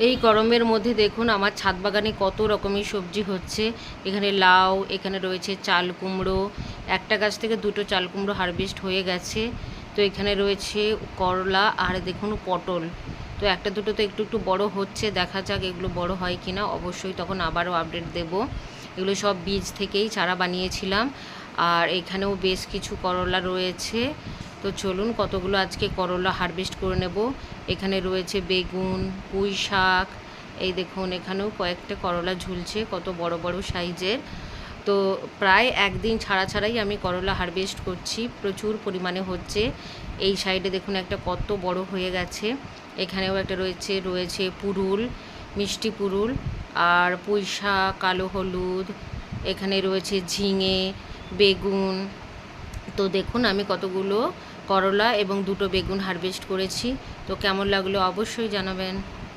এই গরমের মধ্যে দেখুন আমার ছাদ বাগানে কত রকমের সবজি হচ্ছে। এখানে লাউ, এখানে রয়েছে চাল কুমড়ো, একটা গাছ থেকে দুটো চাল কুমড়ো হারভেস্ট হয়ে গেছে। তো এখানে রয়েছে করলা আর দেখুন পটল। তো একটা দুটো তো একটু একটু বড় হচ্ছে, দেখা যাক এগুলো বড় হয় কিনা, অবশ্যই তখন আবারও আপডেট দেব। এগুলো সব বীজ থেকেই চারা বানিয়েছিলাম। আর এখানেও বেশ কিছু করলা রয়েছে। তো চলুন কতগুলো আজকে করলা হারভেস্ট করে নেব। এখানে রয়েছে বেগুন, পুঁই শাক, এই দেখুন এখানেও কয়েকটা করলা ঝুলছে, কত বড় বড় সাইজের। তো প্রায় একদিন ছাড়া ছাড়াই আমি করলা হারভেস্ট করছি, প্রচুর পরিমাণে হচ্ছে। এই সাইডে দেখুন একটা কত বড় হয়ে গেছে। এখানেও একটা রয়েছে পুরুল, মিষ্টি পুরুল, আর পুঁই শাক, কালো হলুদ, এখানে রয়েছে ঝিঙে, বেগুন। তো দেখুন আমি কতগুলো করলা এবং দুটো বেগুন হারভেস্ট করেছি। তো কেমন লাগলো অবশ্যই জানাবেন।